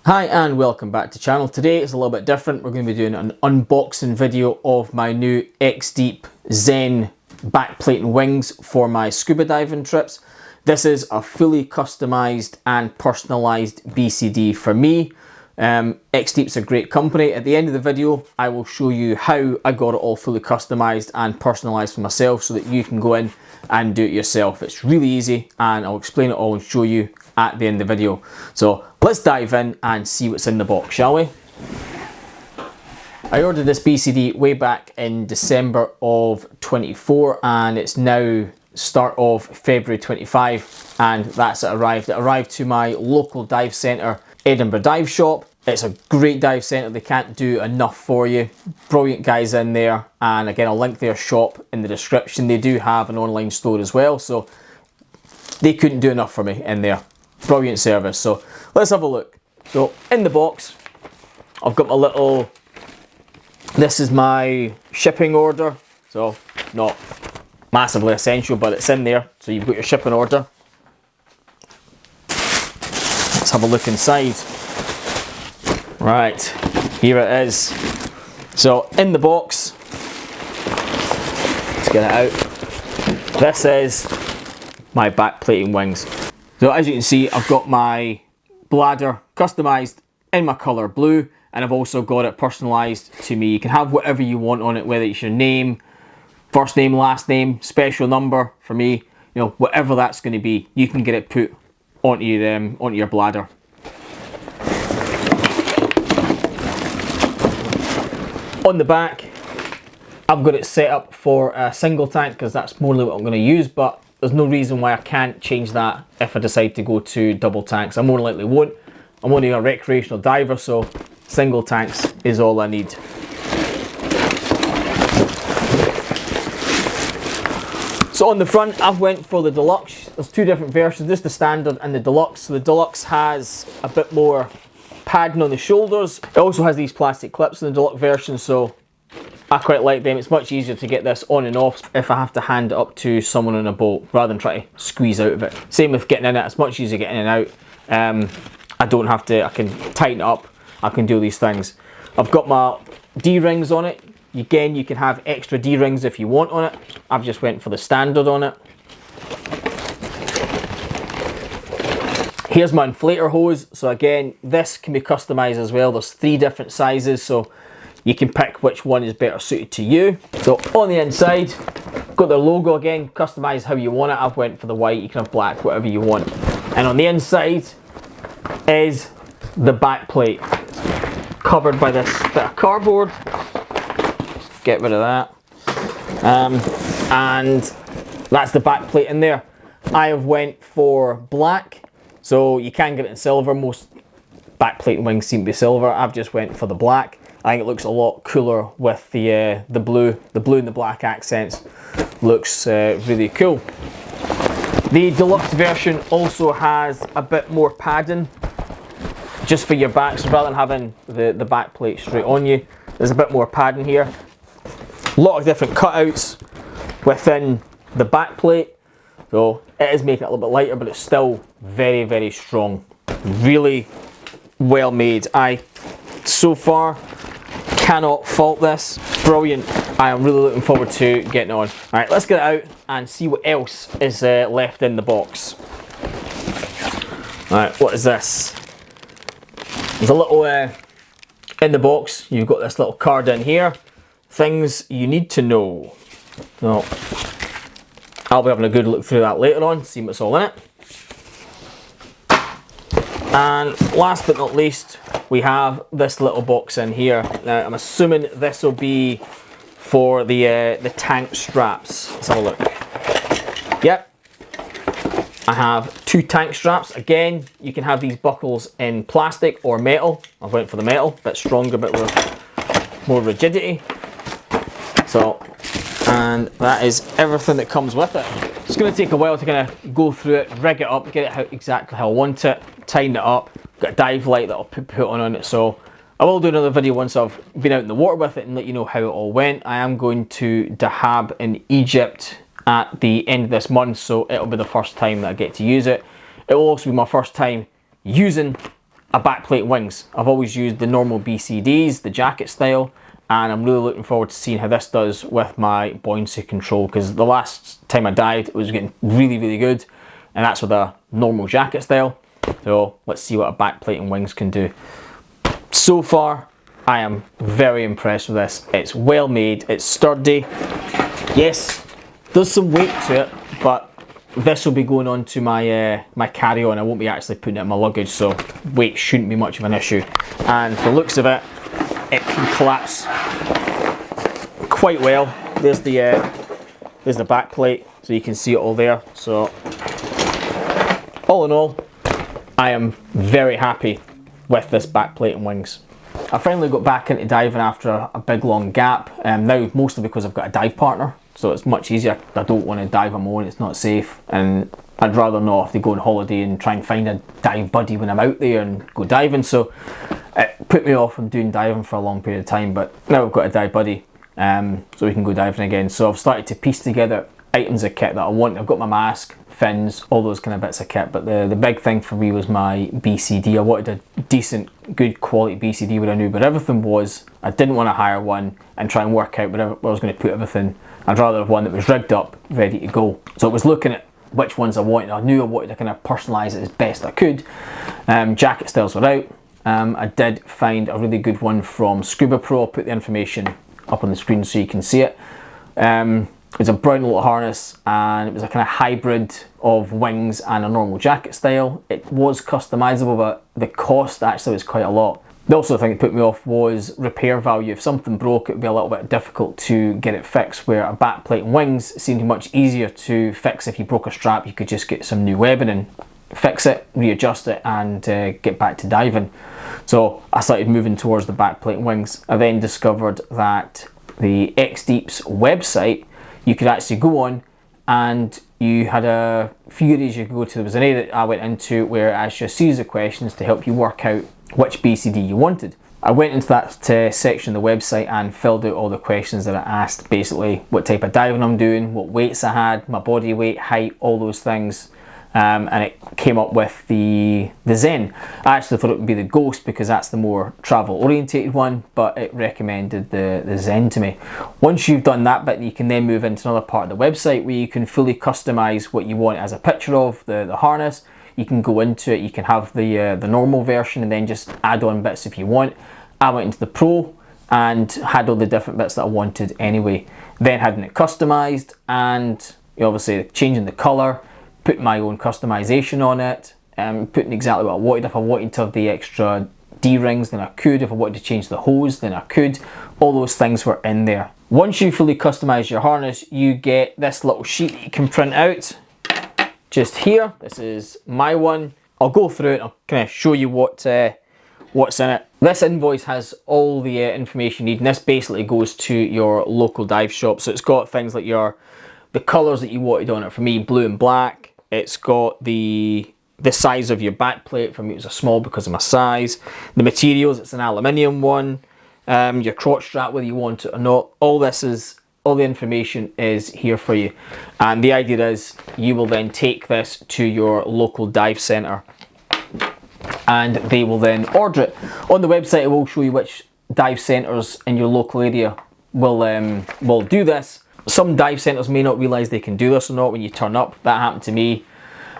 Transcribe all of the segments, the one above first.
Hi and welcome back to the channel. Today it's a little bit different. We're going to be doing an unboxing video of my new Xdeep Zen backplate and wings for my scuba diving trips. This is a fully customized and personalized BCD for me. Xdeep's a great company. At the end of the video I will show you how I got it all fully customized and personalized for myself so that you can go in and do it yourself. It's really easy and I'll explain it all and show you at the end of the video. So let's dive in and see what's in the box, shall we? I ordered this BCD way back in December of 24 and it's now start of February 25 and that's it arrived. It arrived to my local dive centre, Edinburgh Dive Shop. It's a great dive centre, they can't do enough for you. Brilliant guys in there, and again I'll link their shop in the description. They do have an online store as well, so they couldn't do enough for me in there. Brilliant service. So let's have a look. So in the box I've got my little, this is my shipping order, so not massively essential but it's in there. So you've got your shipping order. Let's have a look inside. Right, here it is. So in the box, let's get it out. This is my backplating wings. So as you can see, I've got my bladder customized in my color blue, and I've also got it personalized to me. You can have whatever you want on it, whether it's your name, first name, last name, special number. For me, you know, whatever that's going to be, you can get it put onto your bladder. On the back, I've got it set up for a single tank because that's more than what I'm going to use, but there's no reason why I can't change that if I decide to go to double tanks. I more than likely won't. I'm only a recreational diver, so single tanks is all I need. So on the front, I've went for the deluxe. There's two different versions. This is the standard and the deluxe. So the deluxe has a bit more padding on the shoulders. It also has these plastic clips in the deluxe version, so I quite like them. It's much easier to get this on and off if I have to hand it up to someone on a boat rather than try to squeeze out of it. Same with getting in it, it's much easier getting in and out. I don't have to, I can tighten it up, I can do these things. I've got my D-rings on it. Again, you can have extra D-rings if you want on it. I've just went for the standard on it. Here's my inflator hose. So again, this can be customized as well. There's 3 different sizes, so you can pick which one is better suited to you. So on the inside, got the logo again, customize how you want it. I've went for the white, you can have black, whatever you want. And on the inside is the back plate. It's covered by this bit of cardboard. Just get rid of that. And that's the back plate in there. I have went for black. So you can get it in silver. Most backplate wings seem to be silver. I've just went for the black. I think it looks a lot cooler with the blue. The blue and the black accents looks really cool. The deluxe version also has a bit more padding just for your back. So rather than having the back plate straight on you, there's a bit more padding here. A lot of different cutouts within the back plate. So it is making it a little bit lighter, but it's still very, very strong. Really well made. I, so far, cannot fault this. Brilliant. I am really looking forward to getting on. All right, let's get it out and see what else is left in the box. All right, what is this? There's a little, in the box, you've got this little card in here. Things you need to know. So, I'll be having a good look through that later on, see what's all in it. And last but not least, we have this little box in here. Now, I'm assuming this will be for the tank straps. Let's have a look. Yep, I have 2 tank straps. Again, you can have these buckles in plastic or metal. I went for the metal, a bit stronger, a bit more rigidity. So, and that is everything that comes with it. It's going to take a while to kind of go through it, rig it up, get it exactly how I want it, tighten it up. Got a dive light that I'll put on it. So I will do another video once I've been out in the water with it and let you know how it all went. I am going to Dahab in Egypt at the end of this month, so it'll be the first time that I get to use it. It will also be my first time using a backplate and wings. I've always used the normal BCDs, the jacket style, and I'm really looking forward to seeing how this does with my buoyancy control, because the last time I dived it was getting really, really good, and that's with a normal jacket style. So let's see what a backplate and wings can do. So far, I am very impressed with this. It's well made, it's sturdy. Yes, there's some weight to it, but this will be going on to my my carry-on. I won't be actually putting it in my luggage, so weight shouldn't be much of an issue. And for the looks of it, it can collapse quite well. There's the back plate, so you can see it all there. So all in all, I am very happy with this back plate and wings. I finally got back into diving after a big long gap, now mostly because I've got a dive partner, so it's much easier. I don't want to dive on my own, it's not safe, and I'd rather not have to go on holiday and try and find a dive buddy when I'm out there and go diving. So it put me off from doing diving for a long period of time, but now I've got a dive buddy, so we can go diving again. So I've started to piece together items of kit that I want. I've got my mask, fins, all those kind of bits of kit, but the big thing for me was my BCD. I wanted a decent, good quality BCD where I knew where everything was. I didn't want to hire one and try and work out where I was going to put everything. I'd rather have one that was rigged up, ready to go. So I was looking at which ones I wanted. I knew I wanted to kind of personalise it as best I could. Jacket styles were out. I did find a really good one from Scuba Pro. I'll put the information up on the screen so you can see it. It was a brown little harness, and it was a kind of hybrid of wings and a normal jacket style. It was customizable, but the cost actually was quite a lot. The also thing that put me off was repair value. If something broke, it would be a little bit difficult to get it fixed, where a backplate and wings seemed much easier to fix. If you broke a strap, you could just get some new webbing and fix it, readjust it, and get back to diving. So I started moving towards the backplate and wings. I then discovered that the Xdeep's website, you could actually go on and you had a few areas you could go to. There was an area that I went into where it asked you a series of questions to help you work out which BCD you wanted. I went into that section of the website and filled out all the questions that I asked, basically what type of diving I'm doing, what weights I had, my body weight, height, all those things. And it came up with the Zen. I actually thought it would be the Ghost because that's the more travel orientated one, but it recommended the Zen to me. Once you've done that bit, you can then move into another part of the website where you can fully customize what you want as a picture of the harness. You can go into it, you can have the normal version and then just add on bits if you want. I went into the Pro and had all the different bits that I wanted anyway. Then having it customized and obviously changing the color, putting my own customization on it, putting exactly what I wanted. If I wanted to have the extra D-rings, then I could. If I wanted to change the hose, then I could. All those things were in there. Once you fully customize your harness, you get this little sheet that you can print out just here. This is my one. I'll go through it, I'll kind of show you what's in it. This invoice has all the information you need, and this basically goes to your local dive shop. So it's got things like the colours that you wanted on it. For me, blue and black. It's got the size of your back plate. For me, it was a small because of my size. The materials, it's an aluminium one. Your crotch strap, whether you want it or not. All the information is here for you. And the idea is you will then take this to your local dive centre and they will then order it. On the website, it will show you which dive centres in your local area will do this. Some dive centres may not realise they can do this or not when you turn up. That happened to me.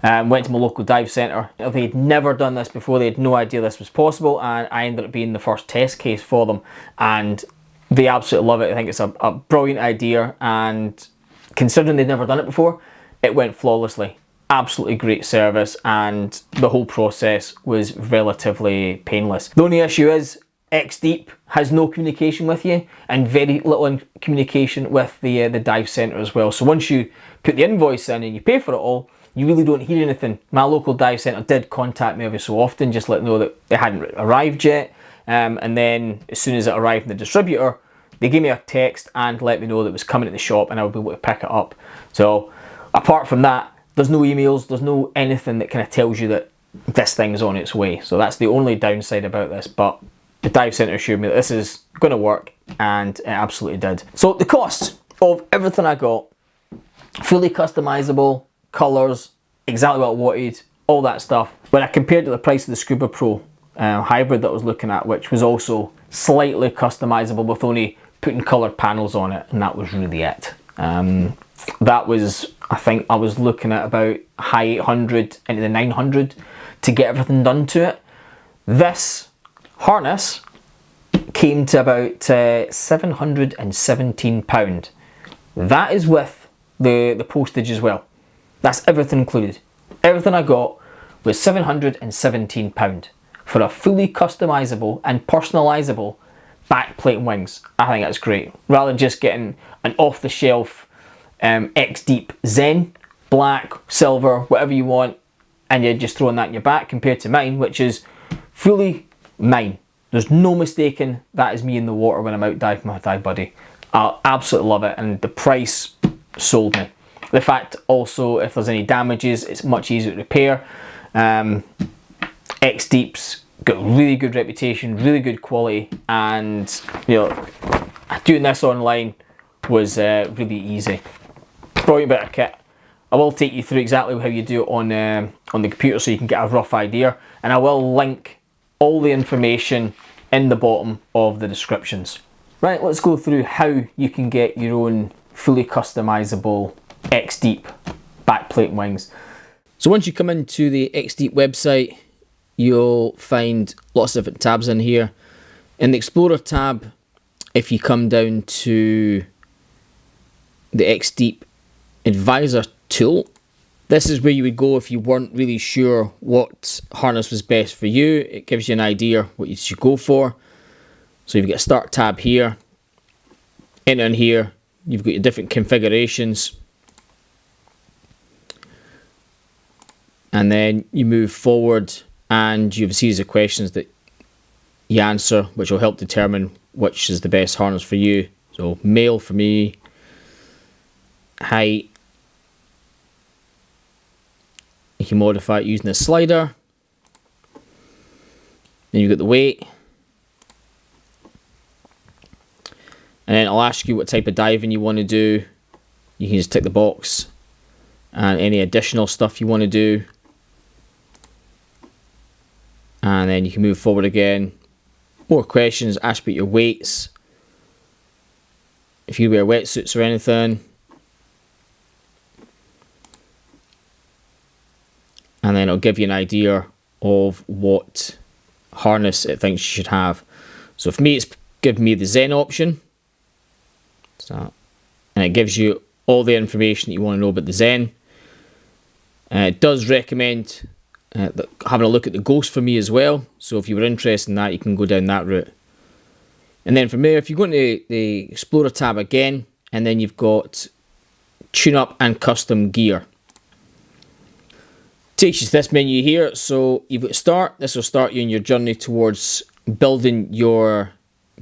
Went to my local dive centre. They'd never done this before. They had no idea this was possible, and I ended up being the first test case for them, and they absolutely love it. I think it's a brilliant idea, and considering they'd never done it before, it went flawlessly. Absolutely great service, and the whole process was relatively painless. The only issue is Xdeep has no communication with you and very little communication with the dive centre as well. So once you put the invoice in and you pay for it all, you really don't hear anything. My local dive centre did contact me every so often, just let me know that it hadn't arrived yet. And then as soon as it arrived in the distributor, they gave me a text and let me know that it was coming to the shop and I would be able to pick it up. So apart from that, there's no emails, there's no anything that kind of tells you that this thing's on its way. So that's the only downside about this, but the dive centre assured me that this is going to work, and it absolutely did. So the cost of everything I got, fully customizable, colours, exactly what I wanted, all that stuff. When I compared to the price of the Scuba Pro, hybrid that I was looking at, which was also slightly customizable with only putting coloured panels on it, and that was really it. That was, I think I was looking at about high 800 into the 900 to get everything done to it. This harness came to about £717. That is with the postage as well. That's everything included. Everything I got was £717 for a fully customizable and personalizable backplate and wings. I think that's great. Rather than just getting an off-the-shelf Xdeep Zen, black, silver, whatever you want, and you're just throwing that in your back, compared to mine, which is fully mine. There's no mistaking that is me in the water when I'm out diving with my dive buddy. I absolutely love it, and the price sold me. The fact also, if there's any damages, it's much easier to repair. Xdeep's got really good reputation, really good quality, and doing this online was really easy. Brilliant bit of kit. I will take you through exactly how you do it on the computer so you can get a rough idea, and I will link all the information in the bottom of the descriptions. Right, let's go through how you can get your own fully customizable Xdeep backplate and wings. So once you come into the Xdeep website, you'll find lots of different tabs in here. In the Explorer tab, if you come down to the Xdeep Advisor tool, this is where you would go if you weren't really sure what harness was best for you. It gives you an idea what you should go for. So you've got a start tab here. In here, you've got your different configurations. And then you move forward and you have a series of questions that you answer, which will help determine which is the best harness for you. So male for me, height. You can modify it using a slider. Then you've got the weight. And then I'll ask you what type of diving you want to do. You can just tick the box. And any additional stuff you want to do. And then you can move forward again. More questions, ask about your weights. If you wear wetsuits or anything. And then it'll give you an idea of what harness it thinks you should have. So for me, it's given me the Zen option. So, and it gives you all the information that you want to know about the Zen. It does recommend having a look at the Ghost for me as well. So if you were interested in that, you can go down that route. And then from there, if you go into the Explorer tab again, and then you've got Tune Up and Custom Gear. Takes you to this menu here. So you've got Start. This will start you on your journey towards building your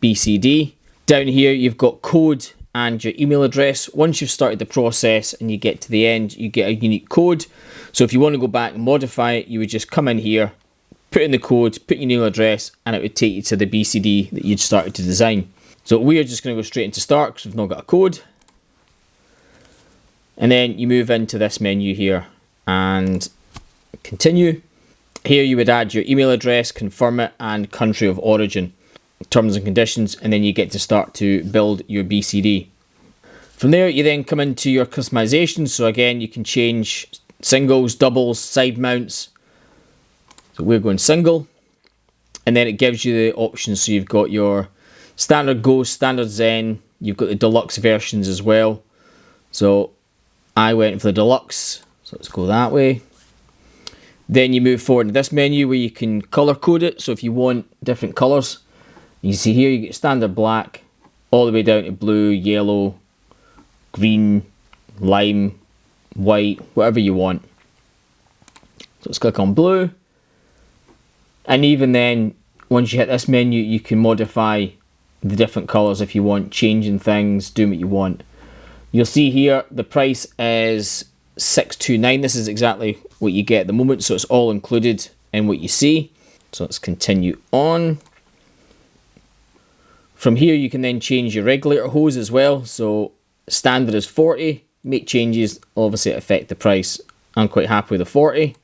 BCD. Down here, you've got code and your email address. Once you've started the process and you get to the end, you get a unique code. So if you want to go back and modify it, you would just come in here, put in the code, put your email address, and it would take you to the BCD that you'd started to design. So we are just going to go straight into Start because we've not got a code. And then you move into this menu here and continue. Here you would add your email address, confirm it, and country of origin, terms and conditions, and then you get to start to build your BCD. From there, you then come into your customization. So again, you can change singles, doubles, side mounts. So we're going single, and then it gives you the options. So you've got your standard Ghost, standard Zen, you've got the deluxe versions as well. So I went for the deluxe, so let's go that way. Then you move forward to this menu where you can color code it. So if you want different colors, you see here you get standard black all the way down to blue, yellow, green, lime, white, whatever you want. So let's click on blue. And even then, once you hit this menu, you can modify the different colors if you want, changing things, doing what you want. You'll see here the price is $629. This is exactly what you get at the moment, so it's all included in what you see. So let's continue on. From here you can then change your regulator hose as well. So standard is 40. Make changes, obviously affect the price. I'm quite happy with the 40.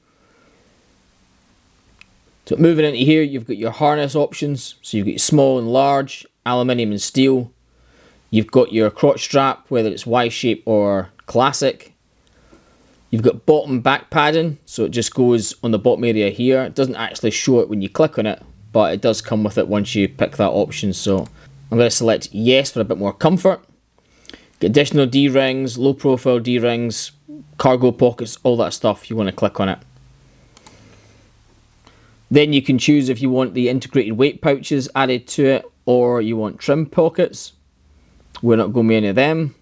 So moving into here, you've got your harness options. So you've got your small and large, aluminium and steel. You've got your crotch strap, whether it's Y-shape or classic. You've got bottom back padding, so it just goes on the bottom area here. It doesn't actually show it when you click on it, but it does come with it once you pick that option. So I'm going to select yes for a bit more comfort. Get additional D-rings, low profile D-rings, cargo pockets, all that stuff. You want to click on it. Then you can choose if you want the integrated weight pouches added to it, or you want trim pockets. We're not going with any of them.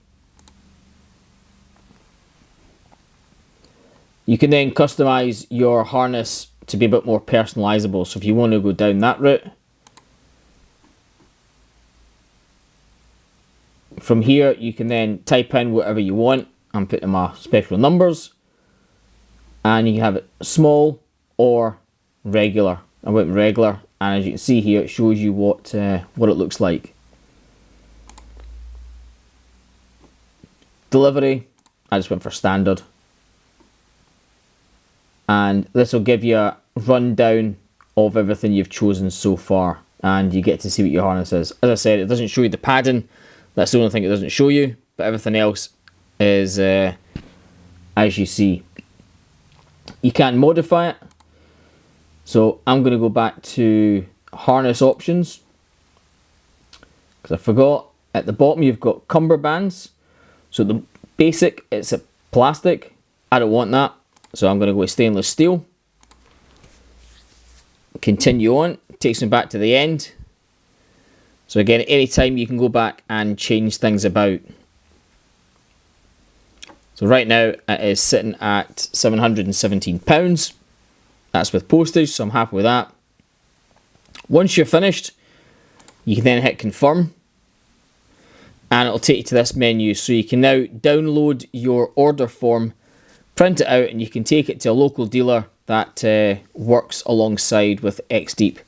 You can then customize your harness to be a bit more personalizable. So if you want to go down that route, from here you can then type in whatever you want. I'm putting my special numbers, and you can have it small or regular. I went regular, and as you can see here, it shows you what it looks like. Delivery, I just went for standard. And this will give you a rundown of everything you've chosen so far, and you get to see what your harness is. As I said, it doesn't show you the padding. That's the only thing it doesn't show you, but everything else is as you see. You can modify it. So I'm going to go back to harness options, because I forgot at the bottom you've got cumberbands. So the basic, it's a plastic. I don't want that, so I'm going to go with stainless steel. Continue on, takes me back to the end. So again, anytime you can go back and change things about. So right now it is sitting at £717. That's with postage, so I'm happy with that. Once you're finished, you can then hit confirm, and it'll take you to this menu. So you can now download your order form, print it out, and you can take it to a local dealer that works alongside with Xdeep.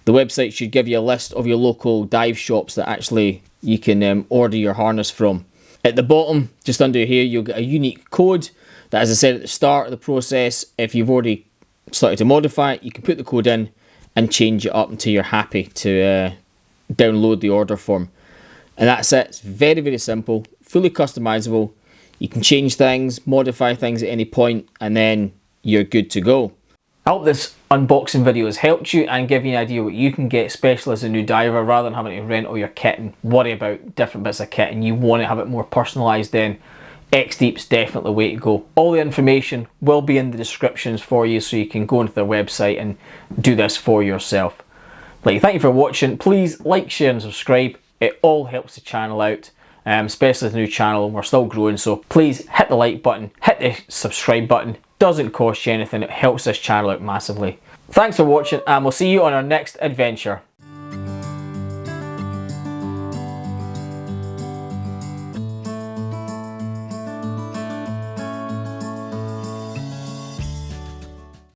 The website should give you a list of your local dive shops that actually you can order your harness from. At the bottom, just under here, you'll get a unique code that, as I said at the start of the process, if you've already started to modify it, you can put the code in and change it up until you're happy to download the order form. And that's it. It's very, very simple, fully customizable. You can change things, modify things at any point, and then you're good to go. I hope this unboxing video has helped you and give you an idea what you can get, especially as a new diver, rather than having to rent all your kit and worry about different bits of kit, and you want to have it more personalized. Then Xdeep's definitely the way to go. All the information will be in the descriptions for you, so you can go into their website and do this for yourself. Thank you for watching. Please like, share and subscribe. It all helps the channel out, especially as a new channel. We're still growing, so please hit the like button, hit the subscribe button. Doesn't cost you anything. It helps this channel out massively. Thanks for watching, and we'll see you on our next adventure.